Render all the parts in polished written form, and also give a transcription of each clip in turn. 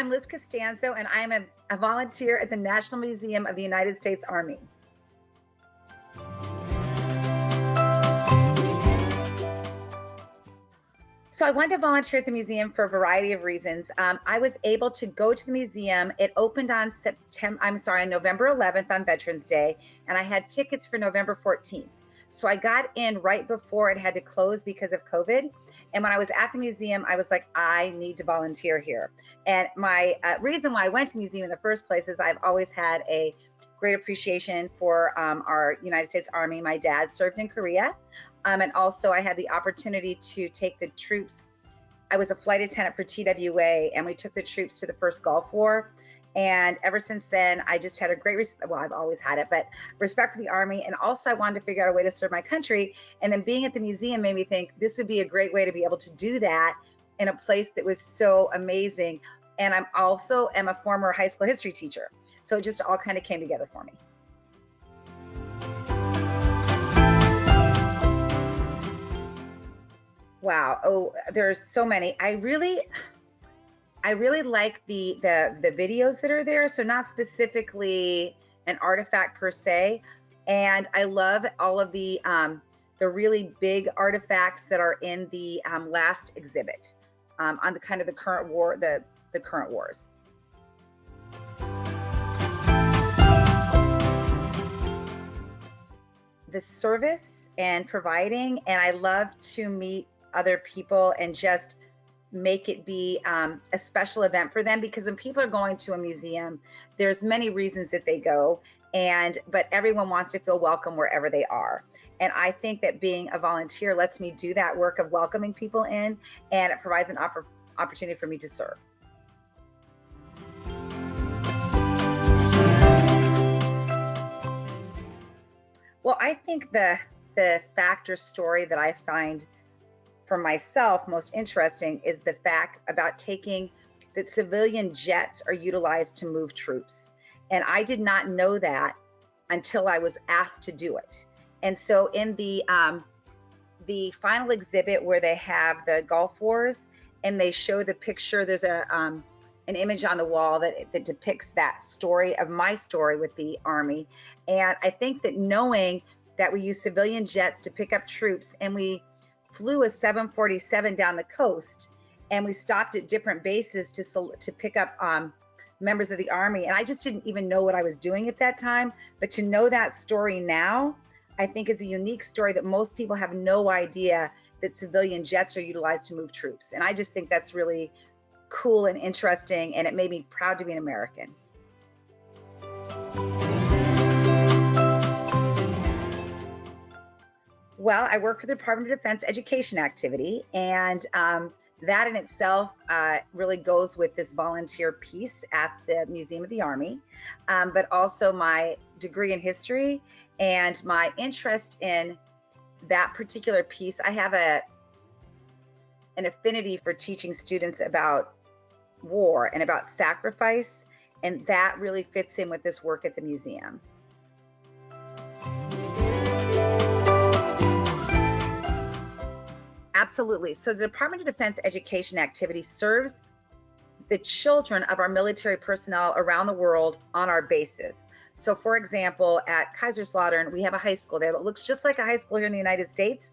I'm Liz Costanzo, and I am a volunteer at the National Museum of the United States Army. So I wanted to volunteer at the museum for a variety of reasons. I was able to go to the museum. It opened on November 11th on Veterans Day, and I had tickets for November 14th. So I got in right before it had to close because of COVID. And when I was at the museum, I was like, I need to volunteer here. And my reason why I went to the museum in the first place is I've always had a great appreciation for our United States Army. My dad served in Korea. And also I had the opportunity to take the troops. I was a flight attendant for TWA, and we took the troops to the first Gulf War. And ever since then, I just had a great respect. Well, I've always had it, but respect for the Army. And also I wanted to figure out a way to serve my country. And then being at the museum made me think this would be a great way to be able to do that in a place that was so amazing. And I'm also a former high school history teacher. So it just all kind of came together for me. Wow. Oh, there's so many. I really like the videos that are there. So not specifically an artifact per se. And I love all of the really big artifacts that are in the last exhibit on the kind of the current war, the current wars. The service and providing, and I love to meet other people and just make it be a special event for them, because when people are going to a museum, there's many reasons that they go, but everyone wants to feel welcome wherever they are. And I think that being a volunteer lets me do that work of welcoming people in, and it provides an opportunity for me to serve. Well, I think the fact or story that I find for myself most interesting is the fact about that civilian jets are utilized to move troops. And I did not know that until I was asked to do it. And so in the final exhibit where they have the Gulf Wars and they show the picture, there's an image on the wall that depicts that story of my story with the Army. And I think that knowing that we use civilian jets to pick up troops, and we flew a 747 down the coast, and we stopped at different bases to pick up members of the Army. And I just didn't even know what I was doing at that time. But to know that story now, I think is a unique story that most people have no idea that civilian jets are utilized to move troops. And I just think that's really cool and interesting, and it made me proud to be an American. Well, I work for the Department of Defense Education Activity, and that in itself really goes with this volunteer piece at the Museum of the Army, but also my degree in history and my interest in that particular piece. I have an affinity for teaching students about war and about sacrifice, and that really fits in with this work at the museum. Absolutely. So the Department of Defense Education Activity serves the children of our military personnel around the world on our bases. So for example, at Kaiserslautern, we have a high school there that looks just like a high school here in the United States.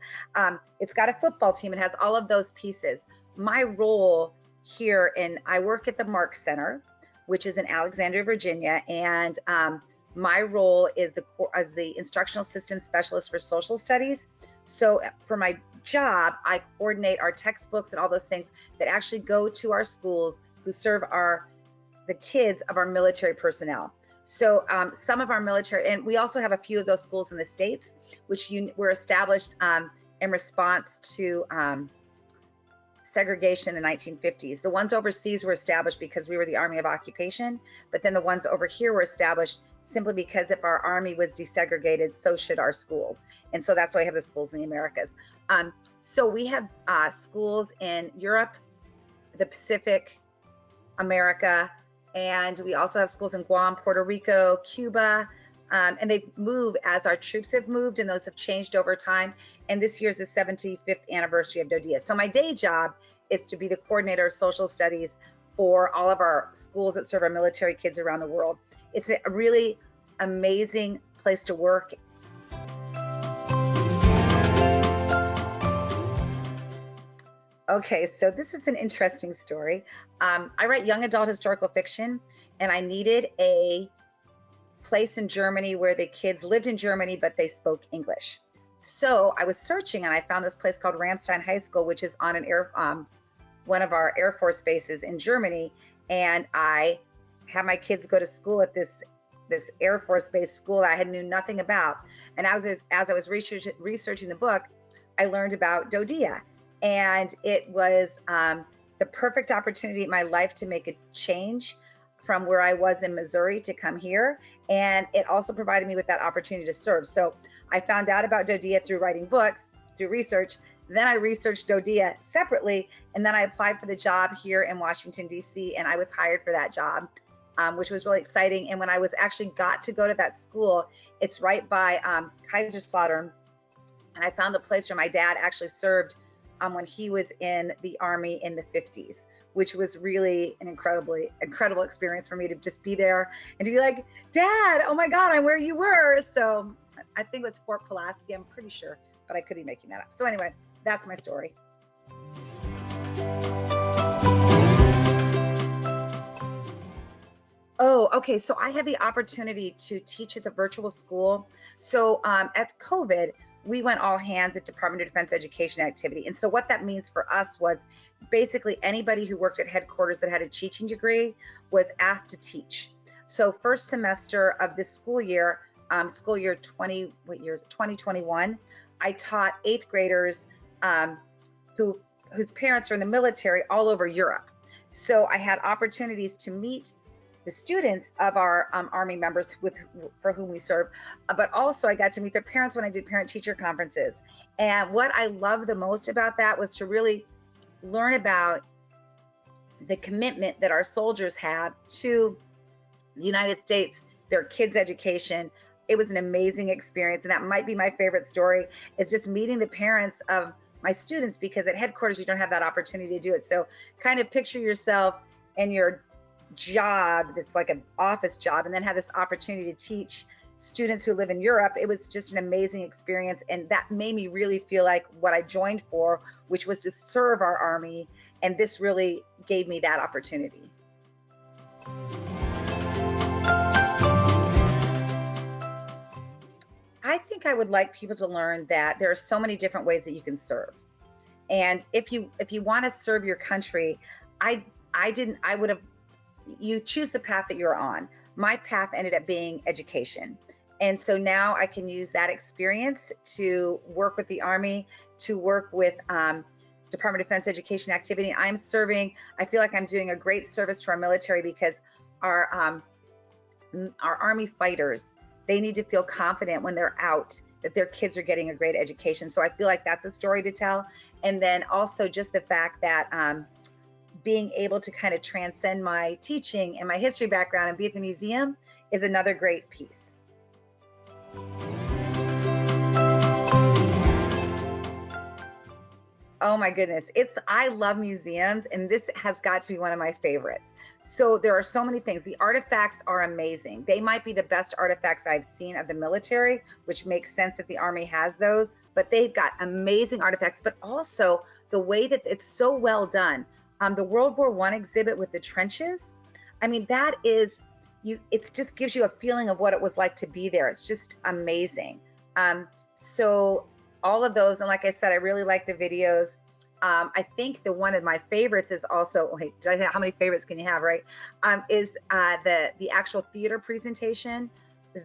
It's got a football team. It has all of those pieces. My role here, I work at the Marc Center, which is in Alexandria, Virginia, and my role is as the Instructional System Specialist for Social Studies. So for my job, I coordinate our textbooks and all those things that actually go to our schools who serve the kids of our military personnel. So some of our military, and we also have a few of those schools in the States, which were established in response to segregation in the 1950s. The ones overseas were established because we were the Army of Occupation, but then the ones over here were established simply because if our Army was desegregated, so should our schools. And so that's why I have the schools in the Americas. So we have schools in Europe, the Pacific, America, and we also have schools in Guam, Puerto Rico, Cuba, and they move as our troops have moved, and those have changed over time. And this year's the 75th anniversary of DoDEA. So my day job is to be the coordinator of social studies for all of our schools that serve our military kids around the world. It's a really amazing place to work. Okay, so this is an interesting story. I write young adult historical fiction, and I needed a place in Germany where the kids lived in Germany, but they spoke English. So I was searching, and I found this place called Ramstein High School, which is on one of our Air Force bases in Germany. And I had my kids go to school at this Air Force base school that I knew nothing about. And as I was researching the book, I learned about Dodia. And it was the perfect opportunity in my life to make a change from where I was in Missouri to come here. And it also provided me with that opportunity to serve. So I found out about Dodia through writing books, through research. Then I researched Dodia separately, and then I applied for the job here in Washington, D.C., and I was hired for that job, which was really exciting. And when I was actually got to go to that school, it's right by Kaiserslautern, and I found the place where my dad actually served when he was in the Army in the 50s, which was really an incredible experience for me to just be there and to be like, Dad, oh my God, I'm where you were. So I think it was Fort Pulaski, I'm pretty sure, but I could be making that up. So anyway, that's my story. Oh, okay. So I had the opportunity to teach at the virtual school. So at COVID, we went all hands at Department of Defense education activity. And so what that means for us was basically anybody who worked at headquarters that had a teaching degree was asked to teach. So first semester of this school year 2021, I taught 8th graders whose parents are in the military all over Europe. So I had opportunities to meet the students of our Army members for whom we serve, but also I got to meet their parents when I did parent-teacher conferences. And what I love the most about that was to really learn about the commitment that our soldiers have to the United States, their kids' education. It was an amazing experience, and that might be my favorite story, is just meeting the parents of my students, because at headquarters you don't have that opportunity to do it. So kind of picture yourself in your job that's like an office job, and then have this opportunity to teach students who live in Europe. It was just an amazing experience, and that made me really feel like what I joined for, which was to serve our Army, and this really gave me that opportunity. I think I would like people to learn that there are so many different ways that you can serve, and if you want to serve your country, you choose the path that you're on. My path ended up being education. And so now I can use that experience to work with the Army, to work with Department of Defense education activity. I feel like I'm doing a great service to our military, because our Army fighters, they need to feel confident when they're out that their kids are getting a great education. So I feel like that's a story to tell. And then also just the fact that being able to kind of transcend my teaching and my history background and be at the museum is another great piece. Oh my goodness, I love museums, and this has got to be one of my favorites. So there are so many things. The artifacts are amazing. They might be the best artifacts I've seen of the military, which makes sense that the Army has those, but they've got amazing artifacts, but also the way that it's so well done. The World War I exhibit with the trenches, I mean, it just gives you a feeling of what it was like to be there. It's just amazing. So all of those, and like I said, I really like the videos. I think one of my favorites is also, wait, how many favorites can you have, right? Is the actual theater presentation.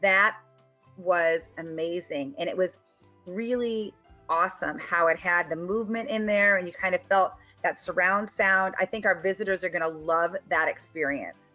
That was amazing. And it was really awesome how it had the movement in there, and you kind of felt that surround sound. I think our visitors are going to love that experience.